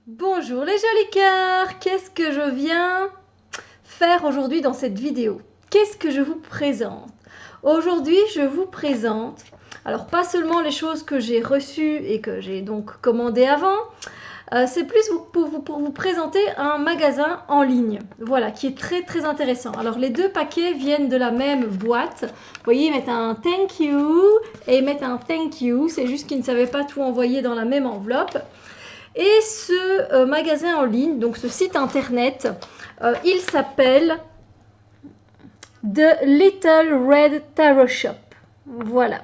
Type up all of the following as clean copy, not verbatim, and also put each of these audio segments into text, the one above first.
Bonjour les jolis cœurs, qu'est-ce que je viens faire aujourd'hui dans cette vidéo? Qu'est-ce que je vous présente? Aujourd'hui, je vous présente, alors pas seulement les choses que j'ai reçues et que j'ai donc commandées avant, c'est plus pour vous présenter un magasin en ligne, voilà, qui est très très intéressant. Alors les deux paquets viennent de la même boîte. Vous voyez, ils mettent un thank you et ils mettent un thank you, c'est juste qu'ils ne savaient pas tout envoyer dans la même enveloppe. Et ce magasin en ligne, donc ce site internet, il s'appelle The Little Red Tarot Shop. Voilà.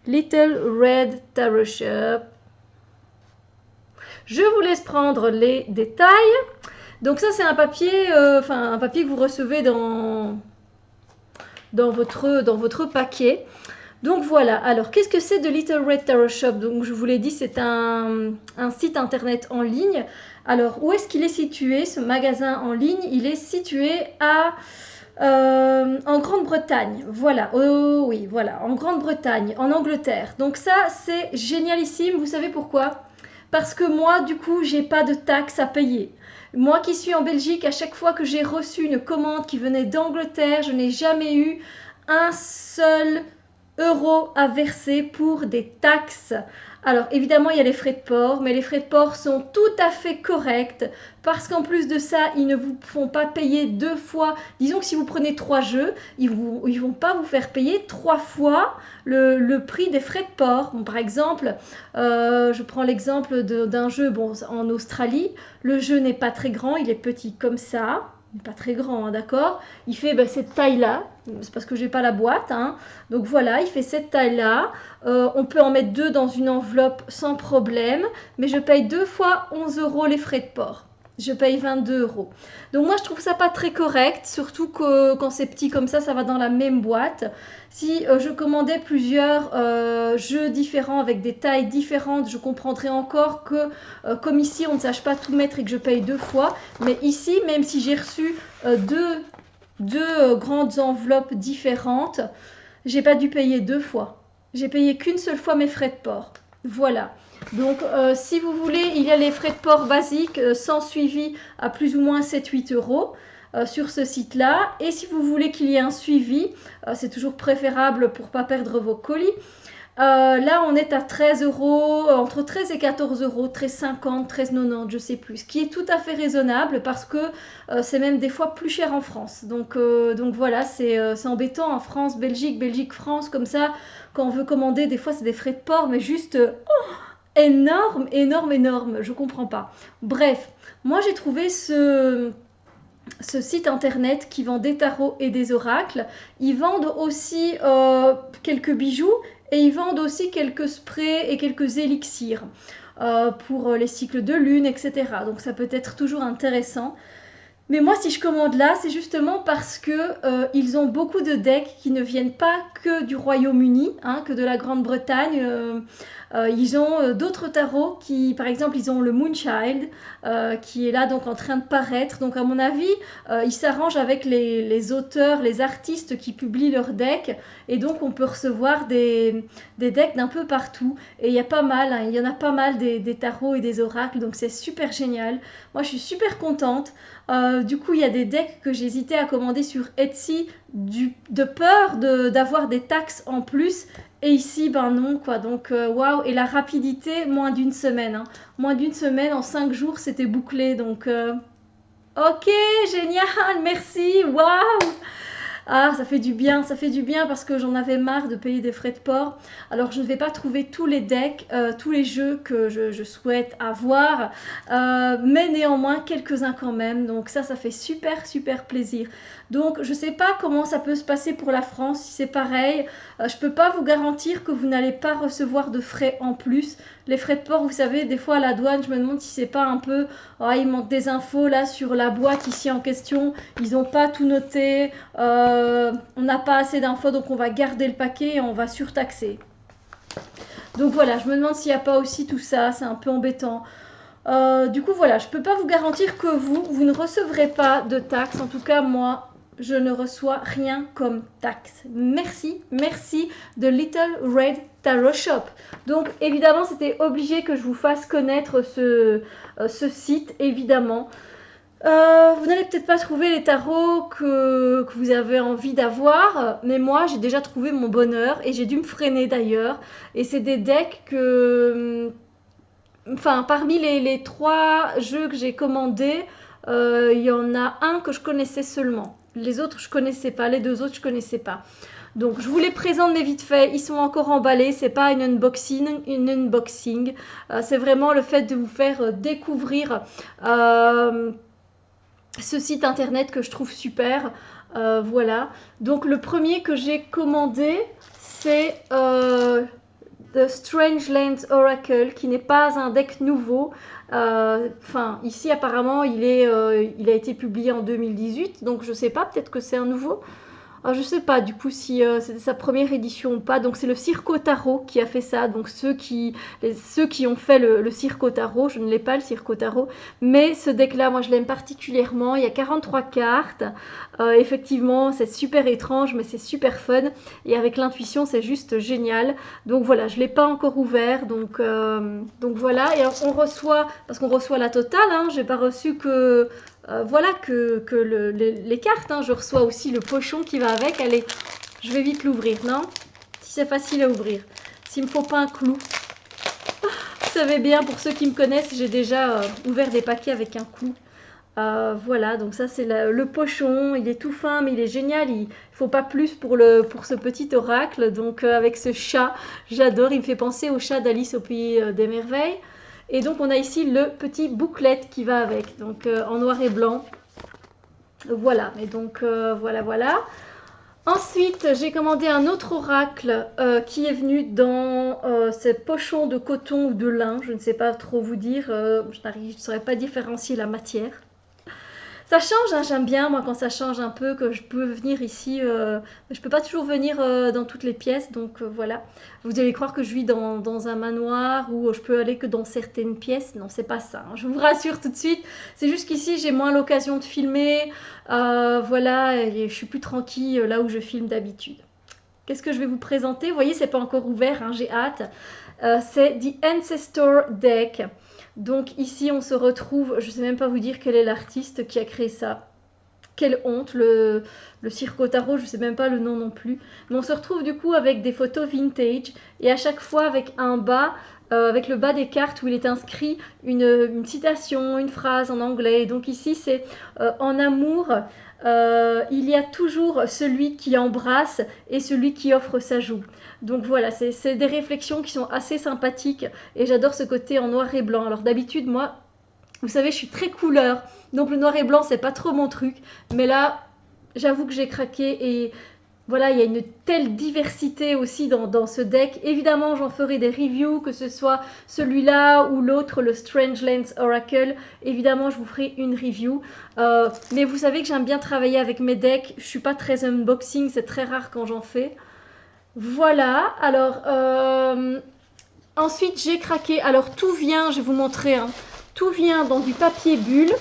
Little Red Tarot Shop. Je vous laisse prendre les détails. Donc ça, c'est un papier, un papier que vous recevez dans votre paquet. Donc voilà, alors qu'est-ce que c'est de Little Red Tarot Shop? Donc je vous l'ai dit, c'est un site internet en ligne. Alors où est-ce qu'il est situé, ce magasin en ligne? Il est situé en Grande-Bretagne. Voilà, oh oui, voilà, en Grande-Bretagne, en Angleterre. Donc ça, c'est génialissime. Vous savez pourquoi? Parce que moi, du coup, j'ai pas de taxes à payer. Moi qui suis en Belgique, à chaque fois que j'ai reçu une commande qui venait d'Angleterre, je n'ai jamais eu un seul euro à verser pour des taxes. Alors évidemment il y a les frais de port, mais les frais de port sont tout à fait corrects parce qu'en plus de ça, ils ne vous font pas payer deux fois. Disons que si vous prenez 3 jeux, ils vont pas vous faire payer 3 fois le prix des frais de port. Bon, par exemple, je prends l'exemple d'un jeu en Australie. Le jeu n'est pas très grand, il est petit comme ça. Pas très grand, hein, d'accord? Il fait cette taille-là, c'est parce que j'ai pas la boîte, hein. Donc voilà, il fait cette taille-là. On peut en mettre 2 dans une enveloppe sans problème, mais je paye 2 fois 11 euros les frais de port. Je paye 22 euros. Donc moi, je trouve ça pas très correct, surtout que quand c'est petit comme ça va dans la même boîte. Si je commandais plusieurs jeux différents avec des tailles différentes, je comprendrais encore que, comme ici, on ne sache pas tout mettre et que je paye 2 fois. Mais ici, même si j'ai reçu deux grandes enveloppes différentes, j'ai pas dû payer 2 fois. J'ai payé qu'une seule fois mes frais de port. Voilà. Donc si vous voulez, il y a les frais de port basiques sans suivi à plus ou moins 7-8 euros sur ce site-là. Et si vous voulez qu'il y ait un suivi, c'est toujours préférable pour ne pas perdre vos colis. Là, on est à 13 euros, entre 13 et 14 euros, 13,50, 13,90, je sais plus, ce qui est tout à fait raisonnable parce que c'est même des fois plus cher en France. Donc voilà, c'est embêtant en France, Belgique, France, comme ça, quand on veut commander, des fois c'est des frais de port, mais juste énorme, je comprends pas. Bref, moi j'ai trouvé ce site internet qui vend des tarots et des oracles. Ils vendent aussi quelques bijoux et ils vendent aussi quelques sprays et quelques élixirs pour les cycles de lune, etc. Donc ça peut être toujours intéressant. Mais moi, si je commande là, c'est justement parce que ils ont beaucoup de decks qui ne viennent pas que du Royaume-Uni, hein, que de la Grande-Bretagne. Ils ont d'autres tarots qui, par exemple, ils ont le Moonchild qui est là donc en train de paraître. Donc à mon avis, ils s'arrangent avec les auteurs, les artistes qui publient leurs decks. Et donc on peut recevoir des decks d'un peu partout. Et il y a pas mal, hein, il y en a pas mal des tarots et des oracles. Donc c'est super génial. Moi, je suis super contente. Du coup, il y a des decks que j'hésitais à commander sur Etsy de peur d'avoir des taxes en plus. Et ici, ben non, quoi. Donc, waouh. Et la rapidité, moins d'une semaine. Hein. Moins d'une semaine, en 5 jours, c'était bouclé. Donc, ok, génial, merci, waouh. Ah, ça fait du bien parce que j'en avais marre de payer des frais de port. Alors je ne vais pas trouver tous les decks, tous les jeux que je souhaite avoir, mais néanmoins quelques-uns quand même. Donc ça fait super plaisir. Donc je ne sais pas comment ça peut se passer pour la France, si c'est pareil. Je ne peux pas vous garantir que vous n'allez pas recevoir de frais en plus. Les frais de port, vous savez, des fois à la douane, je me demande si c'est pas un peu... Oh, il manque des infos là sur la boîte ici en question. Ils n'ont pas tout noté. On n'a pas assez d'infos, donc on va garder le paquet et on va surtaxer. Donc voilà, je me demande s'il n'y a pas aussi tout ça. C'est un peu embêtant. Du coup, voilà, je ne peux pas vous garantir que vous ne recevrez pas de taxes. En tout cas, moi, je ne reçois rien comme taxe. Merci, merci de Little Red Tarot Shop. Donc évidemment, c'était obligé que je vous fasse connaître ce site, évidemment. Vous n'allez peut-être pas trouver les tarots que vous avez envie d'avoir, mais moi j'ai déjà trouvé mon bonheur et j'ai dû me freiner d'ailleurs. Et c'est des decks que, enfin, parmi les 3 jeux que j'ai commandés, il y en a un que je connaissais seulement. Les autres je connaissais pas, les 2 autres je connaissais pas. Donc je vous les présente mais vite fait, ils sont encore emballés, c'est pas une unboxing, c'est vraiment le fait de vous faire découvrir ce site internet que je trouve super. Voilà. Donc le premier que j'ai commandé, c'est The Strange Lands Oracle, qui n'est pas un deck nouveau. Enfin, ici apparemment, il a été publié en 2018, donc je sais pas, peut-être que c'est un nouveau. Je sais pas du coup si c'était sa première édition ou pas. Donc c'est le Circo Tarot qui a fait ça. Donc ceux qui ont fait le Circo Tarot, je ne l'ai pas le Circo Tarot, mais ce deck là, moi je l'aime particulièrement. Il y a 43 cartes. Effectivement, c'est super étrange, mais c'est super fun. Et avec l'intuition, c'est juste génial. Donc voilà, je l'ai pas encore ouvert. Donc voilà. Et on reçoit, parce qu'on reçoit la totale. Hein, j'ai pas reçu que voilà que les cartes, hein. Je reçois aussi le pochon qui va avec. Allez, je vais vite l'ouvrir, non? Si c'est facile à ouvrir. S'il me faut pas un clou. Vous savez bien, pour ceux qui me connaissent, j'ai déjà ouvert des paquets avec un clou. Voilà, donc ça c'est le pochon. Il est tout fin, mais il est génial. Il faut pas plus pour ce petit oracle. Donc avec ce chat, j'adore. Il me fait penser au chat d'Alice au pays des merveilles. Et donc on a ici le petit booklet qui va avec, donc en noir et blanc. Voilà, et donc voilà. Ensuite, j'ai commandé un autre oracle qui est venu dans ces pochons de coton ou de lin. Je ne sais pas trop vous dire, je ne saurais pas différencier la matière. Ça change, hein, j'aime bien moi quand ça change un peu, que je peux venir ici. Je peux pas toujours venir dans toutes les pièces, donc voilà. Vous allez croire que je vis dans un manoir où je peux aller que dans certaines pièces. Non, c'est pas ça, hein, je vous rassure tout de suite. C'est juste qu'ici j'ai moins l'occasion de filmer. Voilà, et je suis plus tranquille là où je filme d'habitude. Qu'est-ce que je vais vous présenter? Vous voyez, c'est pas encore ouvert, hein, j'ai hâte. C'est The Ancestor Deck. Donc ici on se retrouve, je ne sais même pas vous dire quel est l'artiste qui a créé ça. Quelle honte, le Circo Tarot, je ne sais même pas le nom non plus. Mais on se retrouve du coup avec des photos vintage et à chaque fois avec un bas, avec le bas des cartes où il est inscrit une citation, une phrase en anglais. Et donc ici c'est en amour, il y a toujours celui qui embrasse et celui qui offre sa joue. Donc voilà, c'est des réflexions qui sont assez sympathiques et j'adore ce côté en noir et blanc. Alors d'habitude, moi, vous savez, je suis très couleur, donc le noir et blanc, c'est pas trop mon truc. Mais là, j'avoue que j'ai craqué et voilà, il y a une telle diversité aussi dans ce deck. Évidemment, j'en ferai des reviews, que ce soit celui-là ou l'autre, le Strange Lands Oracle. Évidemment, je vous ferai une review. Mais vous savez que j'aime bien travailler avec mes decks. Je suis pas très unboxing, c'est très rare quand j'en fais. Voilà, alors ensuite j'ai craqué, alors tout vient, je vais vous montrer, hein, tout vient dans du papier bulle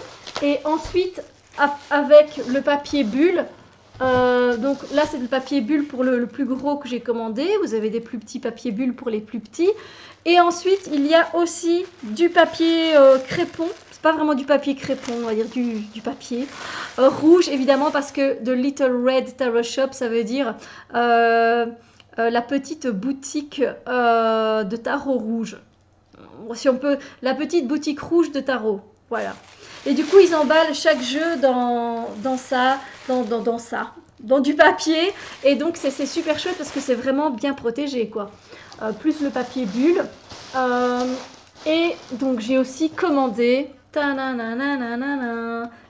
et ensuite avec le papier bulle, donc là c'est le papier bulle pour le plus gros que j'ai commandé, vous avez des plus petits papiers bulles pour les plus petits et ensuite il y a aussi du papier crépon. Pas vraiment du papier crépon, on va dire du papier rouge évidemment parce que de Little Red Tarot Shop ça veut dire la petite boutique de tarot rouge. Si on peut, la petite boutique rouge de tarot. Voilà. Et du coup, ils emballent chaque jeu dans ça, dans du papier. Et donc, c'est super chouette parce que c'est vraiment bien protégé, quoi. Plus le papier bulle. Et donc, j'ai aussi commandé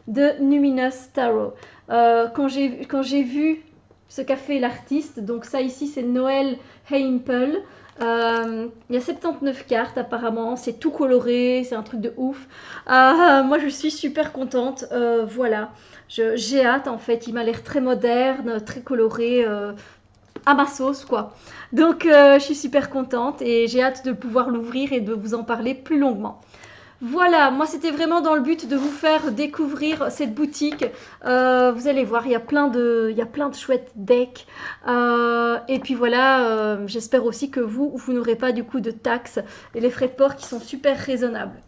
de Numinous Tarot. Quand j'ai vu ce qu'a fait l'artiste, donc ça ici c'est Noël Heimpel. Il y a 79 cartes apparemment, c'est tout coloré, c'est un truc de ouf. Moi je suis super contente, voilà. J'ai hâte en fait, il m'a l'air très moderne, très coloré, à ma sauce quoi. Donc je suis super contente et j'ai hâte de pouvoir l'ouvrir et de vous en parler plus longuement. Voilà, moi c'était vraiment dans le but de vous faire découvrir cette boutique. Vous allez voir, il y a plein de chouettes decks. Et puis voilà, j'espère aussi que vous n'aurez pas du coup de taxes et les frais de port qui sont super raisonnables.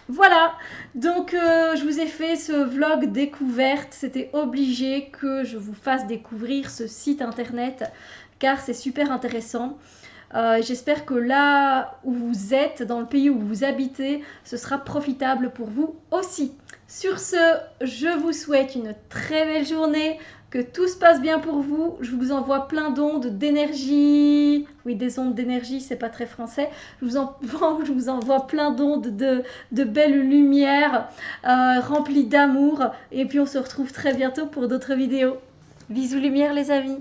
Voilà, donc je vous ai fait ce vlog découverte. C'était obligé que je vous fasse découvrir ce site internet car c'est super intéressant. J'espère que là où vous êtes, dans le pays où vous habitez, ce sera profitable pour vous aussi. Sur ce, je vous souhaite une très belle journée, que tout se passe bien pour vous. Je vous envoie plein d'ondes d'énergie. Oui, des ondes d'énergie, c'est pas très français. Je vous envoie plein d'ondes de belles lumières remplies d'amour. Et puis on se retrouve très bientôt pour d'autres vidéos. Bisous lumière les amis.